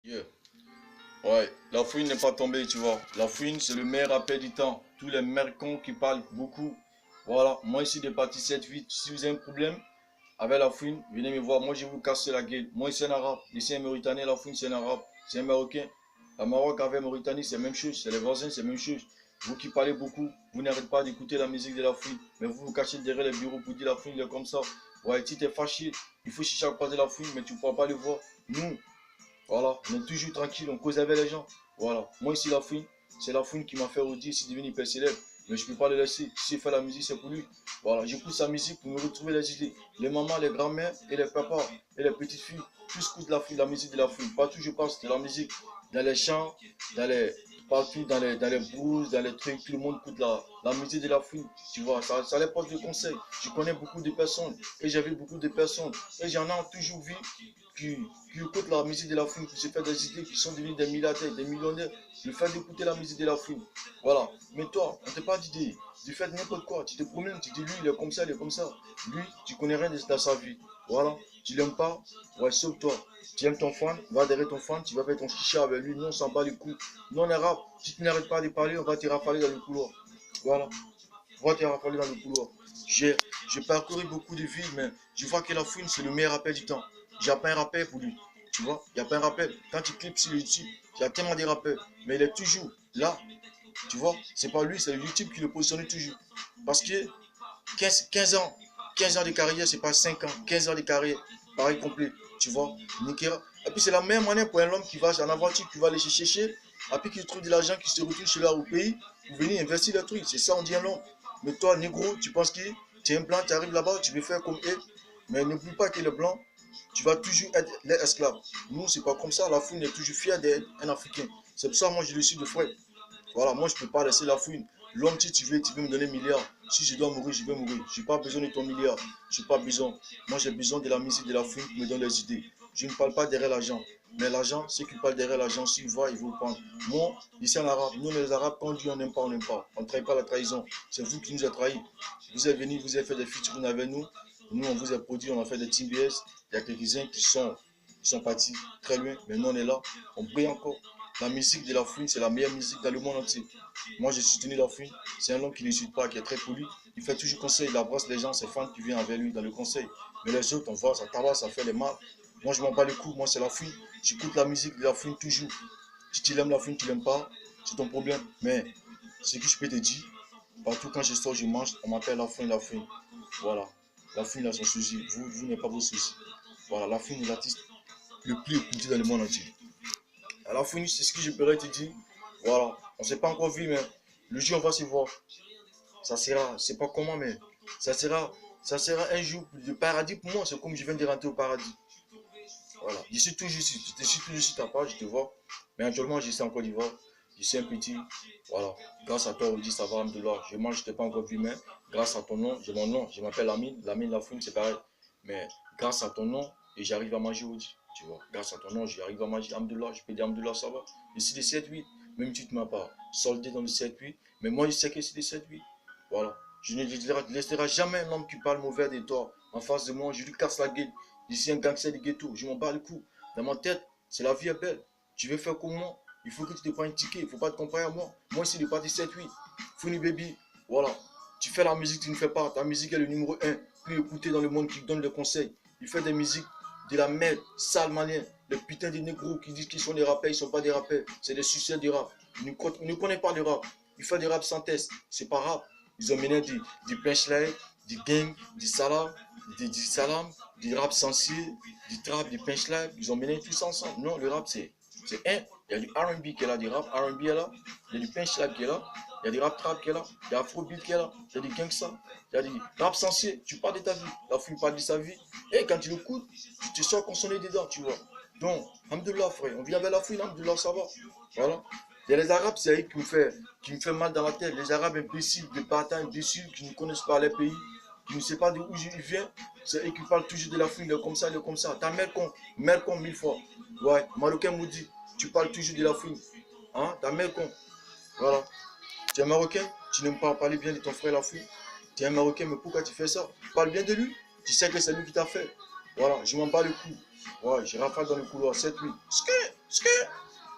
Yeah. Ouais, la fouine n'est pas tombée, tu vois. La fouine, c'est le meilleur rappel du temps. Tous les mercons qui parlent beaucoup. Voilà, moi ici des parties 7-8. Si vous avez un problème avec la fouine, venez me voir. Moi, je vais vous casser la gueule. Moi, ici, un arabe. Ici, un Mauritanien, la fouine, c'est un arabe. C'est un Marocain. La Maroc avec Mauritanie, c'est la même chose. C'est les voisins, c'est la même chose. Vous qui parlez beaucoup, vous n'arrêtez pas d'écouter la musique de la fouine. Mais vous vous cachez derrière les bureaux pour dire la fouine, il est comme ça. Ouais, si t'es fâché, il faut chercher à croiser la fouine, mais tu ne pourras pas le voir. Nous, voilà, on est toujours tranquille, on cause avec les gens. Voilà, moi ici la fouine, c'est la fouine qui m'a fait redire s'il devient hyper célèbre. Mais je ne peux pas le laisser. S'il fait la musique, c'est pour lui. Voilà, j'écoute sa musique pour me retrouver les idées. Les mamans, les grands-mères et les papas et les petites filles, tous écoutent la musique de la fouine. Partout je passe, de la musique. Dans les champs, partout, dans les brouses, dans les trucs, tout le monde écoute la musique de la fouine. Tu vois, ça les porte de conseils. Je connais beaucoup de personnes et j'ai vu beaucoup de personnes. Et j'en ai toujours vu qui écoutent la musique de la fouine, qui se fait des idées, qui sont devenus des milliardaires, des millionnaires, le fait d'écouter la musique de la fouine. Voilà. Mais toi, on ne t'a pas dit de faire n'importe quoi. Tu te promènes, tu dis lui, il est comme ça, il est comme ça. Lui, tu connais rien de sa vie. Voilà. Tu l'aimes pas, ouais, sauve-toi. Tu aimes ton fan, va derrière ton fan, tu vas faire ton chicha avec lui. Nous, on s'en bat les coups. Nous, on est rap. Si tu n'arrêtes pas de parler, on va te rafaler dans le couloir. Voilà. On va te rafaler dans le couloir. J'ai parcouru beaucoup de villes, mais je vois que la fouine, c'est le meilleur rappel du temps. J'ai pas un rappel pour lui. Tu vois, il n'y a pas un rappel. Quand tu clips sur YouTube, il y a tellement de rappels. Mais il est toujours là. Tu vois, c'est pas lui, c'est le YouTube qui le positionne toujours. Parce que 15 ans, 15 ans de carrière, c'est pas 5 ans. 15 ans de carrière, pareil complet. Tu vois, Nikera. Et puis c'est la meilleure manière pour un homme qui va en aventure, qui va aller chercher, et puis qui trouve de l'argent, qui se retrouve chez lui au pays, pour venir investir le truc. C'est ça, on dit un homme. Mais toi, négro, tu penses que tu es un blanc, tu arrives là-bas, tu veux faire comme eux. Mais n'oublie pas que le blanc, tu vas toujours être l'esclave. Nous, c'est pas comme ça. La fouine est toujours fière d'être un Africain. C'est pour ça, moi, je le suis de frère. Voilà, moi, je ne peux pas laisser la fouine. L'homme, si tu veux me donner un milliard. Si je dois mourir, je vais mourir. Je n'ai pas besoin de ton milliard. Je n'ai pas besoin. Moi, j'ai besoin de la musique de la fouine qui me donne les idées. Je ne parle pas derrière l'argent. Mais l'argent, ceux qui parlent derrière l'argent, s'ils voient, ils vont le prendre. Moi, ici en arabe, nous les arabes, quand on dit on n'aime pas, on n'aime pas. On ne trahit pas la trahison. C'est vous qui nous avez trahis. Vous êtes venus, vous avez fait des featuring avec nous. Nous, on vous a produit, on a fait des team BS. Il y a quelques-uns qui sont partis très loin. Mais nous, on est là. On brille encore. La musique de la fouine, c'est la meilleure musique dans le monde entier. Moi, j'ai soutenu la fouine. C'est un homme qui n'insulte pas, qui est très poli. Il fait toujours conseil, il embrasse les gens, ses fans qui viennent avec lui dans le conseil. Mais les autres, on voit, ça tabasse, ça fait les mal. Moi, je m'en bats les coups. Moi, c'est la fouine. J'écoute la musique de la fouine toujours. Si tu l'aimes la fouine, tu l'aimes pas, c'est ton problème. Mais ce que je peux te dire, partout quand je sors, je mange, on m'appelle la fouine, la fouine. Voilà. La fouine a son souci. Vous n'avez pas vos soucis. Voilà, la fouine est l'artiste le plus écouté dans le monde entier. À la fin, c'est ce que je pourrais te dire. Voilà, on ne s'est pas encore vu, mais le jour on va se voir. Ça sera, c'est pas comment, mais ça sera un jour de paradis pour moi. C'est comme je viens de rentrer au paradis. Voilà, je suis toujours sur ta page, je te vois. Mais actuellement, je suis en Côte d'Ivoire. Je suis un petit. Voilà, grâce à toi, on dit ça va, Alhamdoulilah. Je t'ai pas encore vu, mais grâce à ton nom, j'ai mon nom, je m'appelle Lamine. Lamine Lafoune, c'est pareil. Mais grâce à ton nom, et j'arrive à manger aujourd'hui. Tu vois, grâce à ton nom, j'arrive à manger Alhamdoulilah. Je peux dire Alhamdoulilah, ça va. Ici, des 7-8, même si tu ne m'as pas soldé dans le 7-8, mais moi, je sais que c'est des 7-8. Voilà. Je ne laisserai jamais un homme qui parle mauvais de toi en face de moi. Je lui casse la gueule. Je suis un gangster du ghetto. Je m'en bats le cou. Dans ma tête, c'est la vie est belle. Tu veux faire comme moi? Il faut que tu te prennes un ticket. Il ne faut pas te comparer à moi. Moi, ici, le parti 7-8. Funny Baby. Voilà. Tu fais la musique, tu ne fais pas. Ta musique est le numéro 1. Plus écouté dans le monde qui donne des conseils. Il fait des musiques de la merde, sale manière. Les putains de négros qui disent qu'ils sont des rappeurs, ils ne sont pas des rappeurs. C'est des succès du rap. Ils ne connaissent pas le rap. Ils font des rap sans test. C'est pas rap. Ils ont mené du punchline, du gang, du salam, du rap sensible, du trap, du punchline. Ils ont mené tout ça ensemble. Non, le rap, c'est un. Il y a du R&B qui est là, du rap R&B est là. Il y a du punchline qui est là. Il y a du rap trap qui est là. Il y a Afrobeat qui est là. Il y a du gangsta. Il y a du rap sensible. Tu parles de ta vie. La fille parle de sa vie. Et quand tu l'écoutes, tu te sens consommer dedans, tu vois. Donc, Alhamdoulilah, frère. On vit avec la fouine, Alhamdoulilah, ça va. Voilà. Il y a les Arabes, c'est eux qui me fait mal dans la tête. Les Arabes imbéciles, des bâtards imbéciles qui ne connaissent pas les pays, qui ne savent pas d'où ils viennent. C'est eux qui parlent toujours de la fouine, il est comme ça, il est comme ça. Ta mère con 1000 fois. Ouais, Marocain Moudi, tu parles toujours de la fouine. Hein, ta mère con. Voilà. Tu es Marocain, tu ne me parles pas bien de ton frère la fouine. Tu es un Marocain, mais pourquoi tu fais ça? Parle bien de lui. Tu sais que c'est lui qui t'a fait. Voilà, je m'en bats le coup. Ouais, je rafale dans le couloir 7-8. Ce que